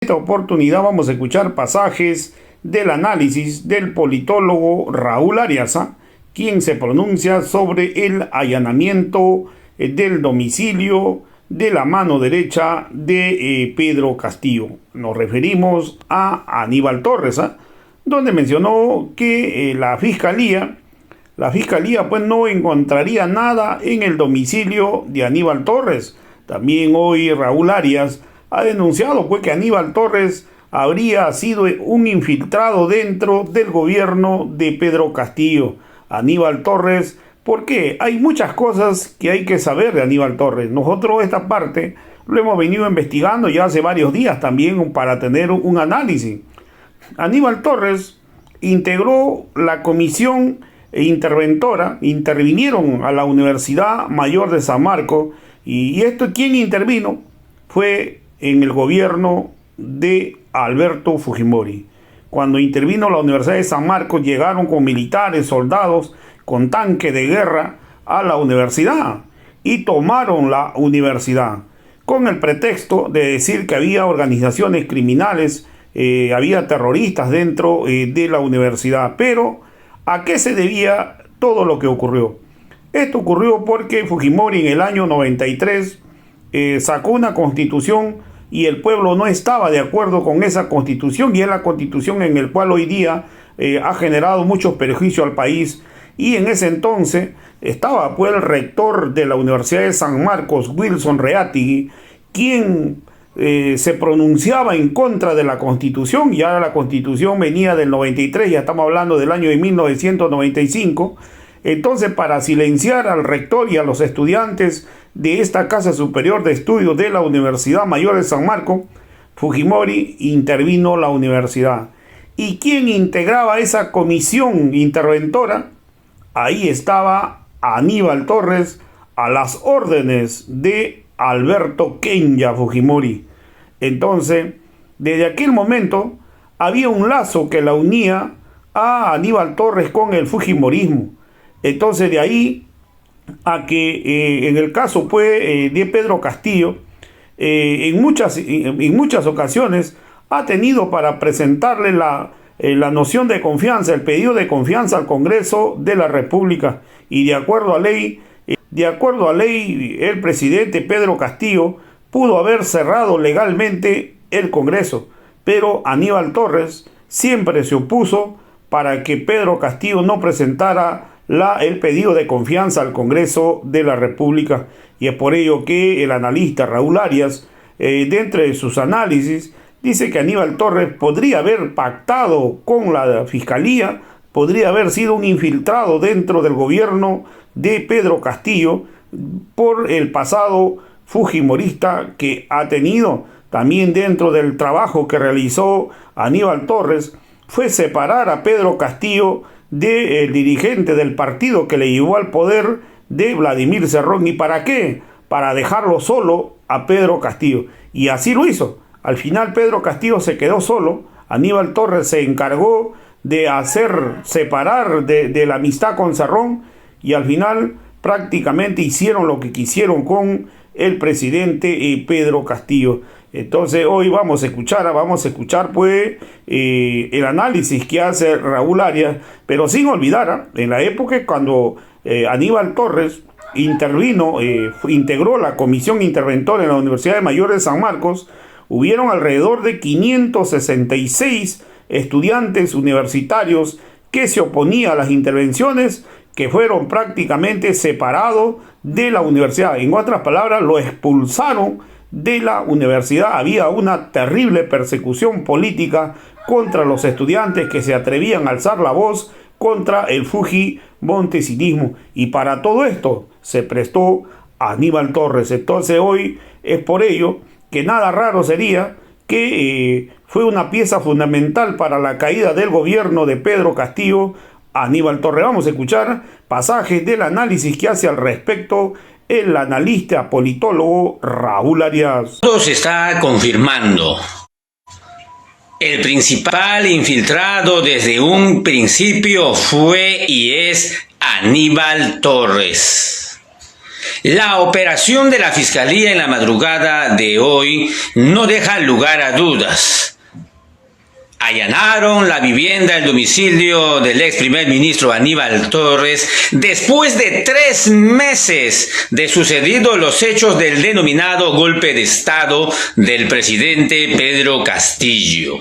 Esta oportunidad vamos a escuchar pasajes del análisis del politólogo Raúl Arias, quien se pronuncia sobre el allanamiento del domicilio de la mano derecha de Pedro Castillo. Nos referimos a Aníbal Torres, donde mencionó que la fiscalía pues no encontraría nada en el domicilio de Aníbal Torres. También hoy Raúl Arias ha denunciado pues que Aníbal Torres habría sido un infiltrado dentro del gobierno de Pedro Castillo. Aníbal Torres, ¿por qué? Hay muchas cosas que hay que saber de Aníbal Torres. Nosotros esta parte lo hemos venido investigando ya hace varios días también para tener un análisis. Aníbal Torres integró la comisión interventora, intervinieron a la Universidad Mayor de San Marcos, y esto, ¿quién intervino? Fue en el gobierno de Alberto Fujimori. Cuando intervino la Universidad de San Marcos, llegaron con militares, soldados, con tanque de guerra a la universidad y tomaron la universidad con el pretexto de decir que había organizaciones criminales, había terroristas dentro de la universidad. Pero ¿a qué se debía todo lo que ocurrió? Esto ocurrió porque Fujimori en el año 93 sacó una constitución y el pueblo no estaba de acuerdo con esa constitución, y es la constitución en el cual hoy día ha generado muchos perjuicios al país. Y en ese entonces estaba pues el rector de la Universidad de San Marcos, Wilson Reategui, quien se pronunciaba en contra de la constitución. Ya la constitución venía del 93, ya estamos hablando del año de 1995. Entonces, para silenciar al rector y a los estudiantes de esta Casa Superior de Estudios de la Universidad Mayor de San Marcos, Fujimori intervino la universidad. ¿Y quién integraba esa comisión interventora? Ahí estaba Aníbal Torres a las órdenes de Alberto Kenya Fujimori. Entonces, desde aquel momento había un lazo que la unía a Aníbal Torres con el fujimorismo. Entonces, de ahí a que en el caso pues, de Pedro Castillo, en muchas ocasiones ha tenido para presentarle la noción de confianza, el pedido de confianza al Congreso de la República, y de acuerdo a ley, el presidente Pedro Castillo pudo haber cerrado legalmente el Congreso, pero Aníbal Torres siempre se opuso para que Pedro Castillo no presentara el pedido de confianza al Congreso de la República. Y es por ello que el analista Raúl Arias, dentro de sus análisis, dice que Aníbal Torres podría haber pactado con la Fiscalía, podría haber sido un infiltrado dentro del gobierno de Pedro Castillo por el pasado fujimorista que ha tenido. También dentro del trabajo que realizó Aníbal Torres fue separar a Pedro Castillo del dirigente del partido que le llevó al poder, de Vladimir Cerrón. ¿Y para qué? Para dejarlo solo a Pedro Castillo. Y así lo hizo. Al final Pedro Castillo se quedó solo. Aníbal Torres se encargó de hacer separar de la amistad con Cerrón, y al final prácticamente hicieron lo que quisieron con el presidente Pedro Castillo. Entonces hoy vamos a escuchar pues el análisis que hace Raúl Arias, pero sin olvidar, en la época cuando Aníbal Torres integró la comisión interventora en la Universidad Mayor de San Marcos, hubieron alrededor de 566 estudiantes universitarios que se oponían a las intervenciones, que fueron prácticamente separados de la universidad. En otras palabras, lo expulsaron de la universidad. Había una terrible persecución política contra los estudiantes que se atrevían a alzar la voz contra el fujimontesinismo, y para todo esto se prestó Aníbal Torres. Entonces hoy es por ello que nada raro sería que fue una pieza fundamental para la caída del gobierno de Pedro Castillo, Aníbal Torres. Vamos a escuchar pasajes del análisis que hace al respecto el analista politólogo Raúl Arias. Todo se está confirmando. El principal infiltrado desde un principio fue y es Aníbal Torres. La operación de la Fiscalía en la madrugada de hoy no deja lugar a dudas. Allanaron la vivienda, el domicilio del ex primer ministro Aníbal Torres después de 3 meses de sucedidos los hechos del denominado golpe de Estado del presidente Pedro Castillo.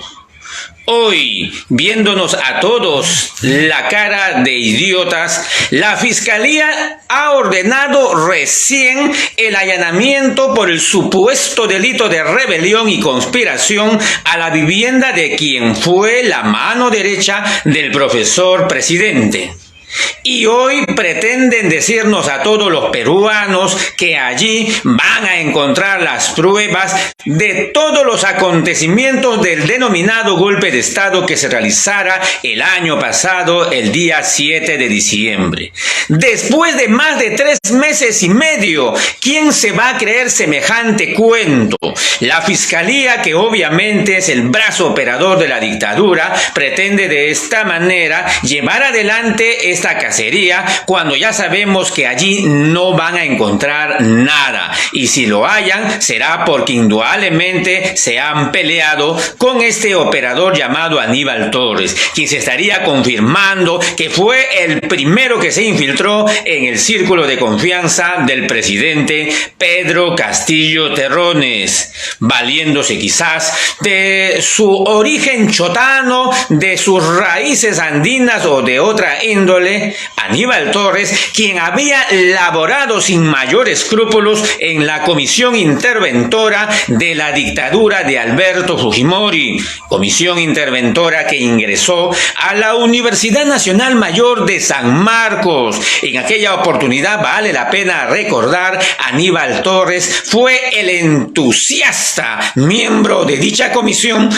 Hoy, viéndonos a todos la cara de idiotas, la Fiscalía ha ordenado recién el allanamiento por el supuesto delito de rebelión y conspiración a la vivienda de quien fue la mano derecha del profesor presidente. Y hoy pretenden decirnos a todos los peruanos que allí van a encontrar las pruebas de todos los acontecimientos del denominado golpe de Estado que se realizara el año pasado, el día 7 de diciembre. Después de más de 3 meses y medio, ¿quién se va a creer semejante cuento? La Fiscalía, que obviamente es el brazo operador de la dictadura, pretende de esta manera llevar adelante esta cacería cuando ya sabemos que allí no van a encontrar nada, y si lo hayan será porque indudablemente se han peleado con este operador llamado Aníbal Torres, quien se estaría confirmando que fue el primero que se infiltró en el círculo de confianza del presidente Pedro Castillo Terrones, valiéndose quizás de su origen chotano, de sus raíces andinas o de otra índole. Aníbal Torres, quien había laborado sin mayor escrúpulos en la comisión interventora de la dictadura de Alberto Fujimori, comisión interventora que ingresó a la Universidad Nacional Mayor de San Marcos. En aquella oportunidad, vale la pena recordar, Aníbal Torres fue el entusiasta miembro de dicha comisión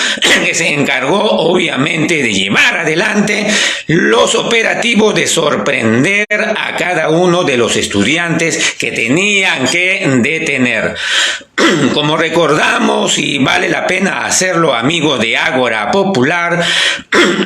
que se encargó obviamente de llevar adelante los operativos de sorprender a cada uno de los estudiantes que tenían que detener. Como recordamos, y vale la pena hacerlo, amigos de Ágora Popular,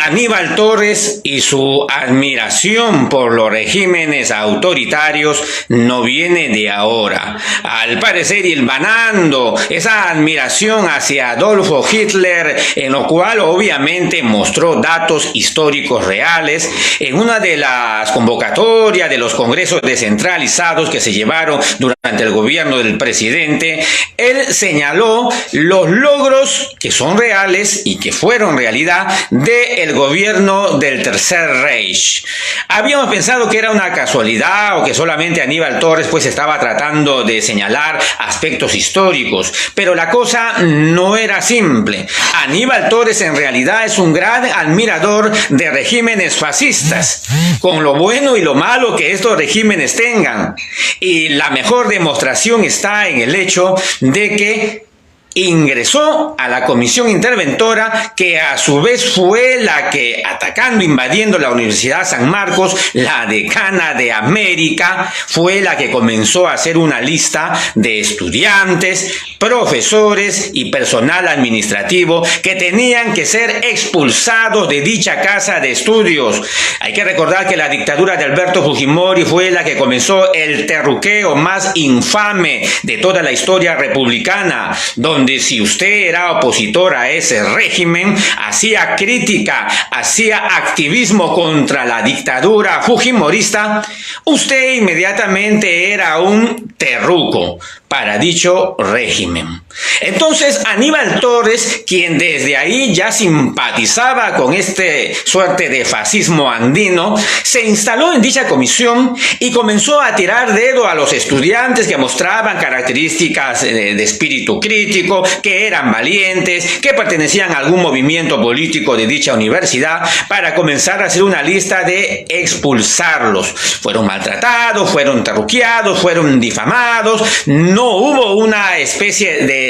Aníbal Torres y su admiración por los regímenes autoritarios no viene de ahora. Al parecer, hilvanando esa admiración hacia Adolfo Hitler, en lo cual obviamente mostró datos históricos reales en una de las convocatorias de los congresos descentralizados que se llevaron durante el gobierno del presidente. Él señaló los logros que son reales y que fueron realidad del gobierno del Tercer Reich. Habíamos pensado que era una casualidad o que solamente Aníbal Torres pues estaba tratando de señalar aspectos históricos, pero la cosa no era simple. Aníbal Torres en realidad es un gran admirador de regímenes fascistas, con lo bueno y lo malo que estos regímenes tengan. Y la mejor demostración está en el hecho de que ingresó a la comisión interventora, que a su vez fue la que, atacando, invadiendo la Universidad San Marcos, la decana de América, fue la que comenzó a hacer una lista de estudiantes, profesores y personal administrativo que tenían que ser expulsados de dicha casa de estudios. Hay que recordar que la dictadura de Alberto Fujimori fue la que comenzó el terruqueo más infame de toda la historia republicana, donde si usted era opositor a ese régimen, hacía crítica, hacía activismo contra la dictadura fujimorista, usted inmediatamente era un terruco para dicho régimen. Entonces Aníbal Torres, quien desde ahí ya simpatizaba con este suerte de fascismo andino, se instaló en dicha comisión y comenzó a tirar dedo a los estudiantes que mostraban características de espíritu crítico, que eran valientes, que pertenecían a algún movimiento político de dicha universidad, para comenzar a hacer una lista de expulsarlos. Fueron maltratados, fueron terruqueados, fueron difamados. No hubo una especie de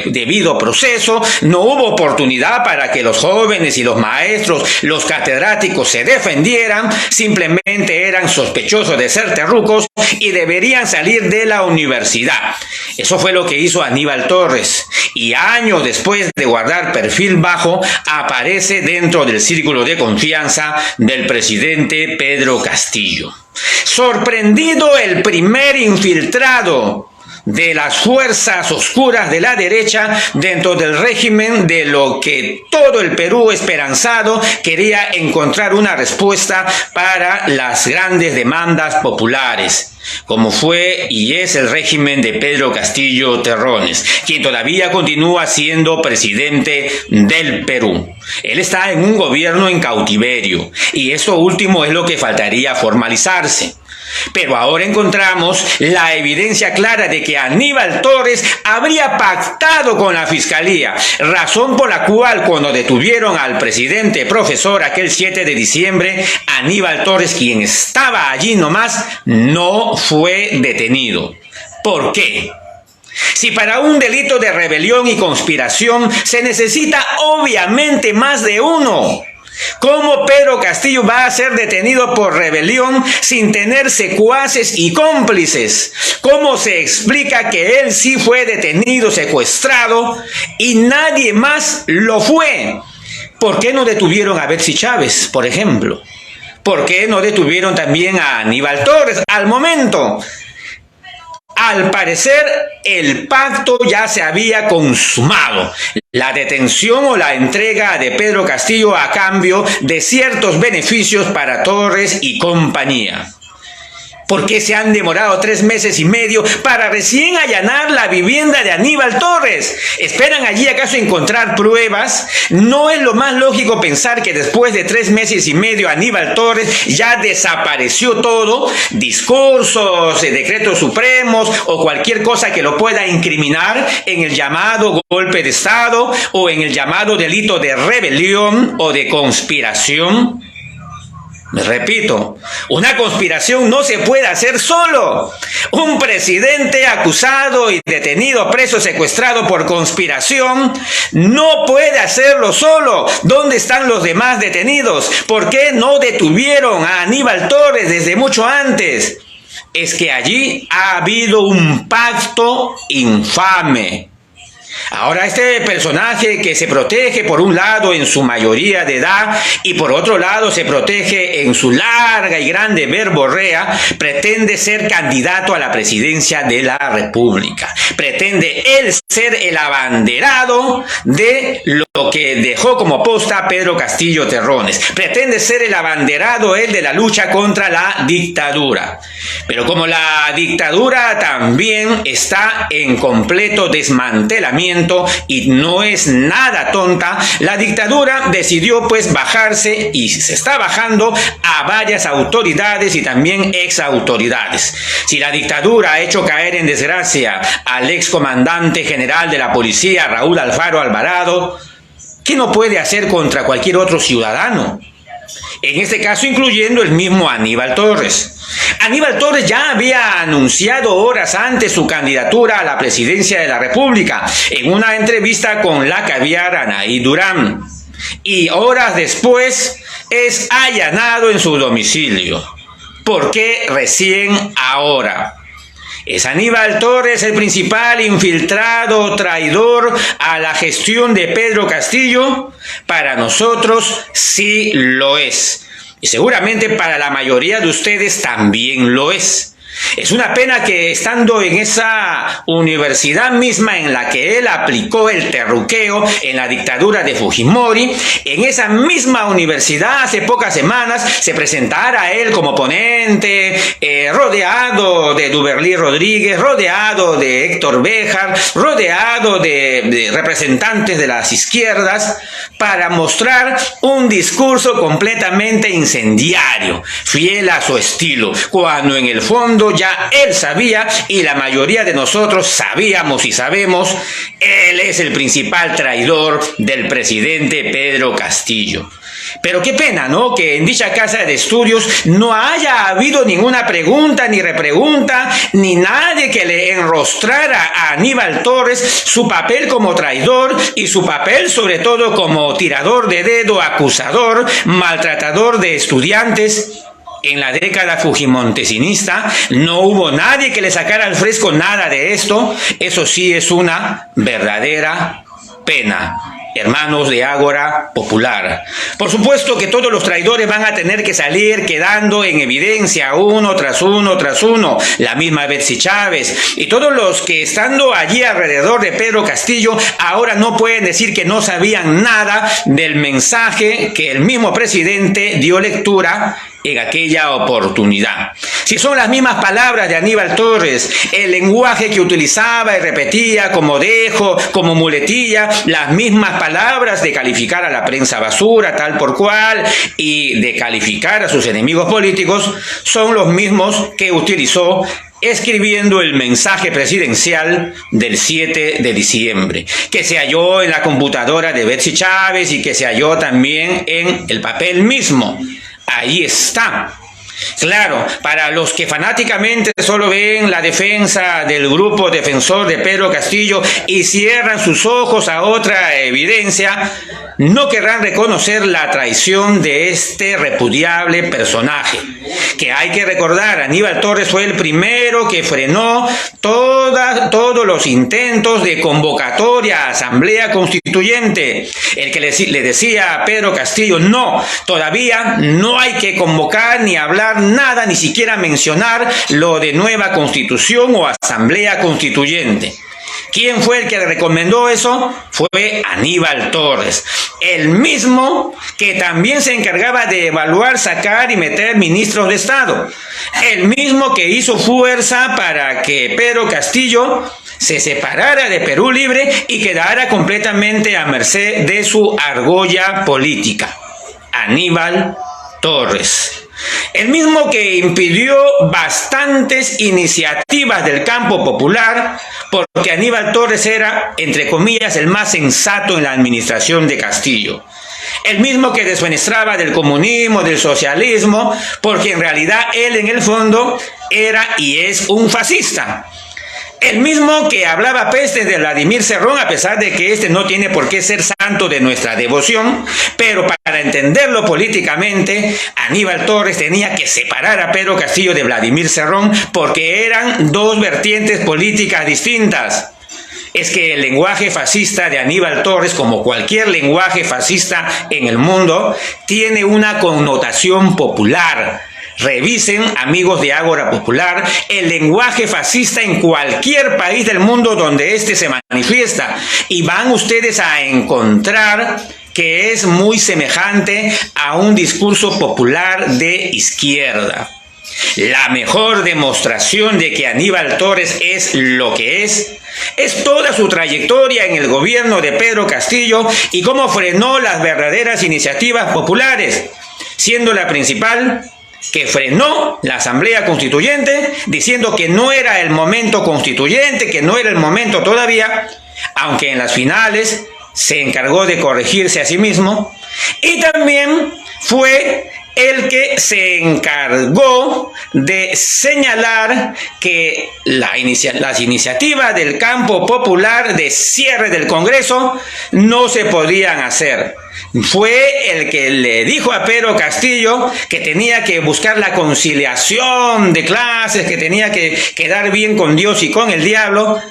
debido proceso, no hubo oportunidad para que los jóvenes y los maestros, los catedráticos se defendieran, simplemente eran sospechosos de ser terrucos y deberían salir de la universidad. Eso fue lo que hizo Aníbal Torres, y años después de guardar perfil bajo, aparece dentro del círculo de confianza del presidente Pedro Castillo. Sorprendido el primer infiltrado de las fuerzas oscuras de la derecha dentro del régimen, de lo que todo el Perú esperanzado quería encontrar una respuesta para las grandes demandas populares, como fue y es el régimen de Pedro Castillo Terrones, quien todavía continúa siendo presidente del Perú. Él está en un gobierno en cautiverio, y esto último es lo que faltaría formalizarse. Pero ahora encontramos la evidencia clara de que Aníbal Torres habría pactado con la Fiscalía, razón por la cual cuando detuvieron al presidente profesor aquel 7 de diciembre, Aníbal Torres, quien estaba allí nomás, no fue detenido. ¿Por qué? Si para un delito de rebelión y conspiración se necesita obviamente más de uno, ¿cómo Pedro Castillo va a ser detenido por rebelión sin tener secuaces y cómplices? ¿Cómo se explica que él sí fue detenido, secuestrado, y nadie más lo fue? ¿Por qué no detuvieron a Betsy Chávez, por ejemplo? ¿Por qué no detuvieron también a Aníbal Torres al momento? Al parecer, el pacto ya se había consumado. La detención o la entrega de Pedro Castillo a cambio de ciertos beneficios para Torres y compañía. ¿Por qué se han demorado 3 meses y medio para recién allanar la vivienda de Aníbal Torres? ¿Esperan allí acaso encontrar pruebas? ¿No es lo más lógico pensar que después de 3 meses y medio Aníbal Torres ya desapareció todo? Discursos, decretos supremos o cualquier cosa que lo pueda incriminar en el llamado golpe de Estado o en el llamado delito de rebelión o de conspiración. Repito, una conspiración no se puede hacer solo. Un presidente acusado y detenido, preso, secuestrado por conspiración, no puede hacerlo solo. ¿Dónde están los demás detenidos? ¿Por qué no detuvieron a Aníbal Torres desde mucho antes? Es que allí ha habido un pacto infame. Ahora este personaje que se protege por un lado en su mayoría de edad y por otro lado se protege en su larga y grande verborrea, pretende ser candidato a la presidencia de la República. Pretende él ser el abanderado de lo que dejó como posta Pedro Castillo Terrones. Pretende ser el abanderado él de la lucha contra la dictadura. Pero como la dictadura también está en completo desmantelamiento y no es nada tonta, la dictadura decidió pues bajarse y se está bajando a varias autoridades y también exautoridades. Si la dictadura ha hecho caer en desgracia al excomandante general de la policía, Raúl Alfaro Alvarado, ¿qué no puede hacer contra cualquier otro ciudadano? En este caso incluyendo el mismo Aníbal Torres. Aníbal Torres ya había anunciado horas antes su candidatura a la presidencia de la República en una entrevista con la caviar Anaí Durán, y horas después es allanado en su domicilio. ¿Por qué recién ahora? ¿Es Aníbal Torres el principal infiltrado, traidor a la gestión de Pedro Castillo? Para nosotros sí lo es. Y seguramente para la mayoría de ustedes también lo es. Es una pena que estando en esa universidad misma en la que él aplicó el terruqueo en la dictadura de Fujimori, en esa misma universidad hace pocas semanas se presentara él como ponente, rodeado de Duberlí Rodríguez, rodeado de Héctor Béjar, rodeado de representantes de las izquierdas, para mostrar un discurso completamente incendiario, fiel a su estilo, cuando en el fondo fondo ya él sabía y la mayoría de nosotros sabíamos y sabemos, él es el principal traidor del presidente Pedro Castillo. Pero qué pena, ¿no?, que en dicha casa de estudios no haya habido ninguna pregunta, ni repregunta, ni nadie que le enrostrara a Aníbal Torres su papel como traidor y su papel sobre todo como tirador de dedo, acusador, maltratador de estudiantes. En la década fujimontesinista no hubo nadie que le sacara al fresco nada de esto. Eso sí es una verdadera pena, hermanos de Ágora Popular. Por supuesto que todos los traidores van a tener que salir quedando en evidencia uno tras uno tras uno. La misma Betsy Chávez y todos los que estando allí alrededor de Pedro Castillo ahora no pueden decir que no sabían nada del mensaje que el mismo presidente dio lectura en aquella oportunidad. Si son las mismas palabras de Aníbal Torres, el lenguaje que utilizaba y repetía como dejo, como muletilla, las mismas palabras de calificar a la prensa basura tal por cual y de calificar a sus enemigos políticos, son los mismos que utilizó escribiendo el mensaje presidencial del 7 de diciembre, que se halló en la computadora de Betsy Chávez y que se halló también en el papel mismo. Ahí está. Claro, para los que fanáticamente solo ven la defensa del grupo defensor de Pedro Castillo y cierran sus ojos a otra evidencia, no querrán reconocer la traición de este repudiable personaje. Que hay que recordar, Aníbal Torres fue el primero que frenó todos los intentos de convocatoria a Asamblea Constituyente. El que le decía a Pedro Castillo, no, todavía no hay que convocar ni hablar nada, ni siquiera mencionar lo de nueva Constitución o Asamblea Constituyente. ¿Quién fue el que le recomendó eso? Fue Aníbal Torres, el mismo que también se encargaba de evaluar, sacar y meter ministros de Estado, el mismo que hizo fuerza para que Pedro Castillo se separara de Perú Libre y quedara completamente a merced de su argolla política. Aníbal Torres. El mismo que impidió bastantes iniciativas del campo popular, porque Aníbal Torres era, entre comillas, el más sensato en la administración de Castillo. El mismo que desfenestraba del comunismo, del socialismo, porque en realidad él en el fondo era y es un fascista. El mismo que hablaba peste de Vladimir Cerrón, a pesar de que este no tiene por qué ser santo de nuestra devoción, pero para entenderlo políticamente, Aníbal Torres tenía que separar a Pedro Castillo de Vladimir Cerrón porque eran dos vertientes políticas distintas. Es que el lenguaje fascista de Aníbal Torres, como cualquier lenguaje fascista en el mundo, tiene una connotación popular. Revisen, amigos de Ágora Popular, el lenguaje fascista en cualquier país del mundo donde éste se manifiesta y van ustedes a encontrar que es muy semejante a un discurso popular de izquierda. La mejor demostración de que Aníbal Torres es lo que es toda su trayectoria en el gobierno de Pedro Castillo y cómo frenó las verdaderas iniciativas populares, siendo la principal que frenó la Asamblea Constituyente diciendo que no era el momento constituyente, que no era el momento todavía, aunque en las finales se encargó de corregirse a sí mismo, y también fue el que se encargó de señalar que las iniciativas del campo popular de cierre del Congreso no se podían hacer. Fue el que le dijo a Pedro Castillo que tenía que buscar la conciliación de clases, que tenía que quedar bien con Dios y con el diablo,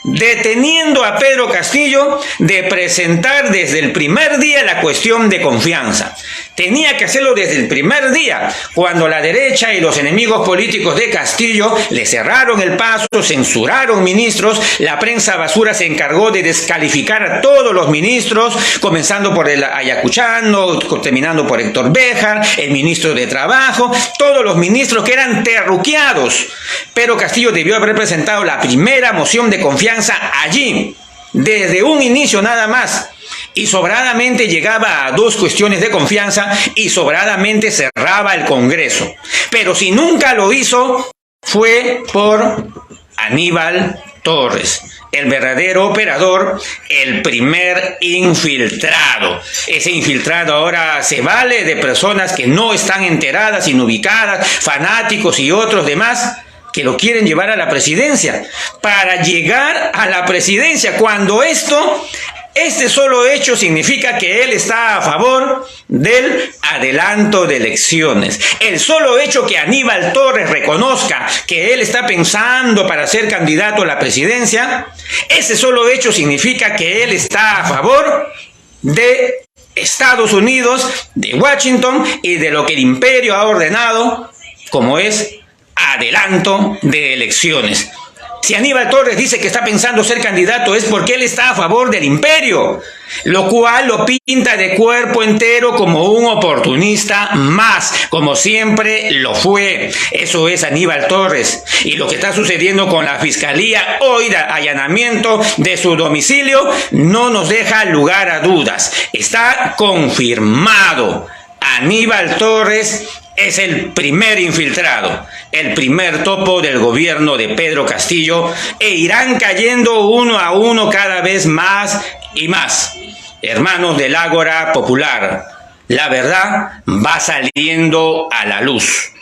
deteniendo a Pedro Castillo de presentar desde el primer día la cuestión de confianza. Tenía que hacerlo desde el primer día, cuando la derecha y los enemigos políticos de Castillo le cerraron el paso, censuraron ministros, la prensa basura se encargó de descalificar a todos los ministros, comenzando por el Ayacuchano, terminando por Héctor Béjar, el ministro de Trabajo, todos los ministros que eran terruqueados. Pero Castillo debió haber presentado la primera moción de confianza allí, desde un inicio nada más. Y sobradamente llegaba a dos cuestiones de confianza y sobradamente cerraba el Congreso. Pero si nunca lo hizo, fue por Aníbal Torres, el verdadero operador, el primer infiltrado. Ese infiltrado ahora se vale de personas que no están enteradas, inubicadas, fanáticos y otros demás que lo quieren llevar a la presidencia. Para llegar a la presidencia, cuando este solo hecho significa que él está a favor del adelanto de elecciones. El solo hecho que Aníbal Torres reconozca que él está pensando para ser candidato a la presidencia, ese solo hecho significa que él está a favor de Estados Unidos, de Washington y de lo que el imperio ha ordenado, como es adelanto de elecciones. Si Aníbal Torres dice que está pensando ser candidato es porque él está a favor del imperio, lo cual lo pinta de cuerpo entero como un oportunista más, como siempre lo fue. Eso es Aníbal Torres. Y lo que está sucediendo con la fiscalía hoy de allanamiento de su domicilio no nos deja lugar a dudas. Está confirmado. Aníbal Torres es el primer infiltrado, el primer topo del gobierno de Pedro Castillo, e irán cayendo uno a uno cada vez más y más. Hermanos del Ágora Popular, la verdad va saliendo a la luz.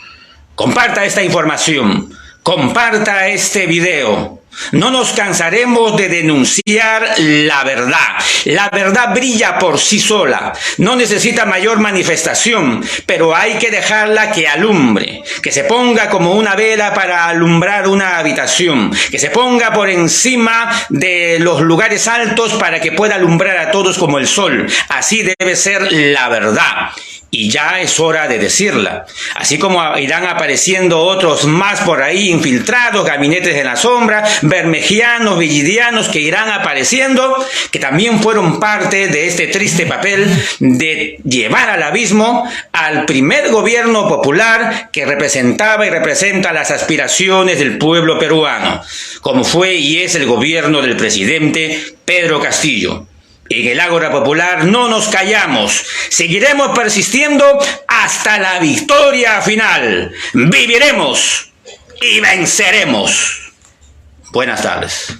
Comparta esta información, comparta este video. No nos cansaremos de denunciar la verdad. La verdad brilla por sí sola. No necesita mayor manifestación, pero hay que dejarla que alumbre, que se ponga como una vela para alumbrar una habitación, que se ponga por encima de los lugares altos para que pueda alumbrar a todos como el sol. Así debe ser la verdad. Y ya es hora de decirla. Así como irán apareciendo otros más por ahí, infiltrados, gabinetes en la sombra, bermejianos, villidianos que irán apareciendo, que también fueron parte de este triste papel de llevar al abismo al primer gobierno popular que representaba y representa las aspiraciones del pueblo peruano, como fue y es el gobierno del presidente Pedro Castillo. En el Ágora Popular no nos callamos, seguiremos persistiendo hasta la victoria final. Viviremos y venceremos. Buenas tardes.